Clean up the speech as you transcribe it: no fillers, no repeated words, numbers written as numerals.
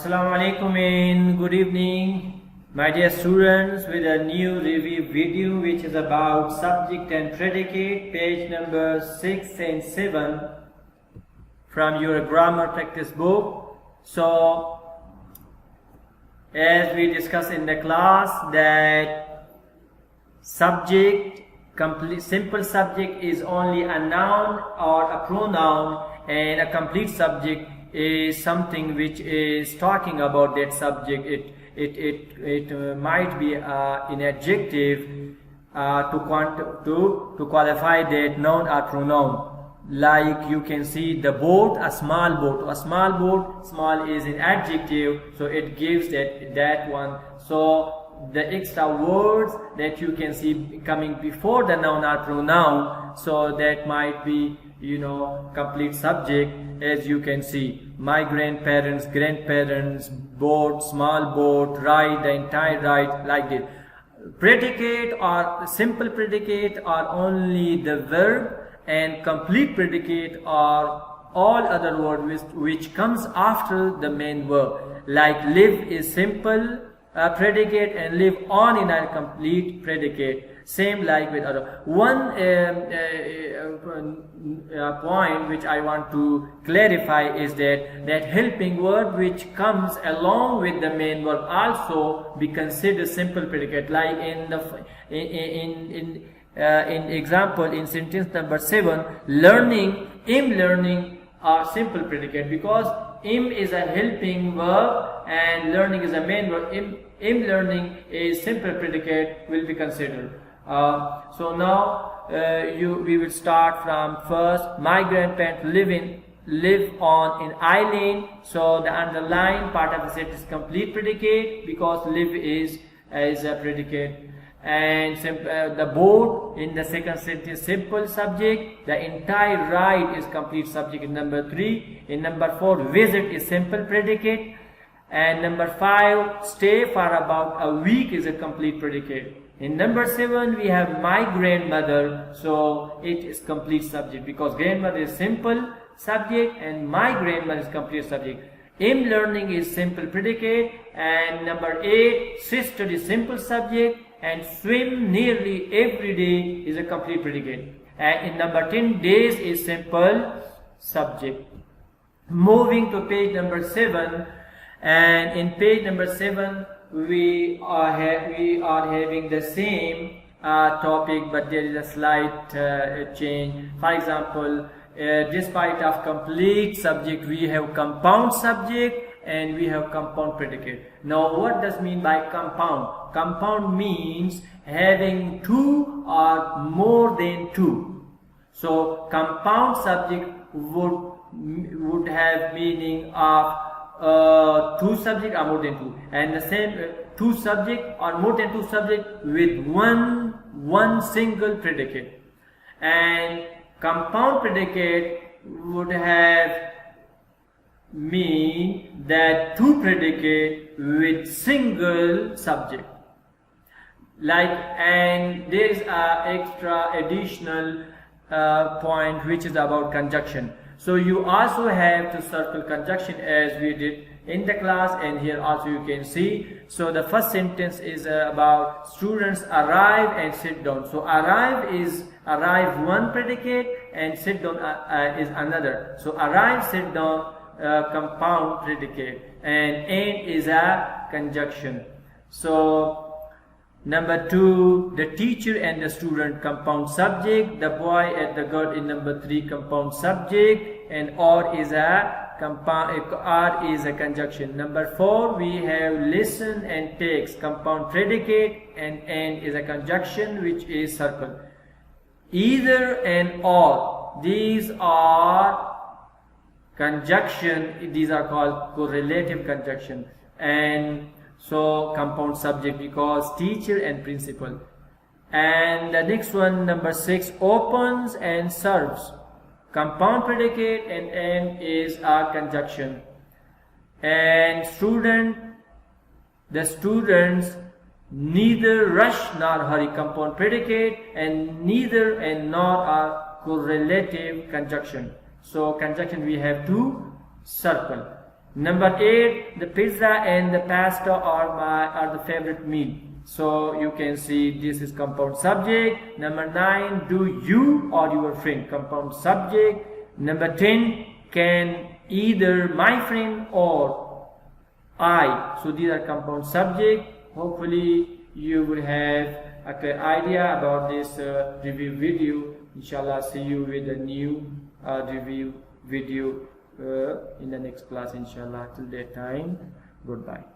Assalamu alaikum and good evening, my dear students, with a new review video which is about subject and predicate, page number 6 and 7 from your grammar practice book. So, as we discussed in the class that subject, simple subject is only a noun or a pronoun, and a complete subject is something which is talking about that subject. It might be an adjective to qualify that noun or pronoun. Like you can see the boat, a small boat. A small boat, small is an adjective, so it gives that one. So the extra words that you can see coming before the noun or pronoun, so that might be, complete subject. As you can see, my grandparents, boat, small boat, ride, the entire ride, like this. Predicate or simple predicate are only the verb, and complete predicate are all other words which comes after the main verb. Like live is simple predicate and live on in a complete predicate. Same like with other. One point which I want to clarify is that helping word which comes along with the main verb also be considered simple predicate. Like in example in sentence number 7, learning, am learning are simple predicate, because am is a helping verb and learning is a main verb. Am learning is simple predicate will be considered. So now we will start from first. My grandparents live on an island. So the underlined part of the sentence is complete predicate, because live is a predicate. And the boat in the second sentence simple subject. The entire ride is complete subject in number 3. In number 4, visit is simple predicate. And number 5, stay for about a week is a complete predicate. In number 7, we have my grandmother, so it is complete subject, because grandmother is simple subject and my grandmother is complete subject. Am learning is simple predicate. And number 8, sister is simple subject, and swim nearly every day is a complete predicate. And in number 10, days is simple subject. Moving to page number 7, and in page number 7, we are having the same topic, but there is a slight change. For example, despite of complete subject, we have compound subject and we have compound predicate. Now, what does mean by compound? Compound means having 2 or more than 2. So, compound subject would have meaning of 2 subject or more than 2, and the same 2 subject or more than 2 subject with one single predicate. And compound predicate would have mean that 2 predicate with single subject. And there is a extra additional point which is about conjunction. So you also have to circle conjunction as we did in the class, and here also you can see. So the first sentence is about students arrive and sit down. So arrive is one predicate and sit down is another. So arrive, sit down, compound predicate, and end is a conjunction. So number 2, the teacher and the student, compound subject. The boy and the girl in number 3, compound subject, and or is a conjunction. Number 4, we have listen and takes, compound predicate, and end is a conjunction which is circle. Either and all, these are conjunction. These are called correlative conjunction. And so compound subject, because teacher and principal. And the next one, number 6, opens and serves, compound predicate, and end is a conjunction. And the students neither rush nor hurry, compound predicate, and neither and nor are correlative conjunction. So conjunction we have to circle. Number 8, the pizza and the pasta are the favorite meal. So you can see this is compound subject. Number 9, do you or your friend, compound subject. Number 10, can either my friend or I. So these are compound subject. Hopefully you will have a clear idea about this review video. Inshallah, see you with a new review video in the next class, inshallah. Till that time, goodbye.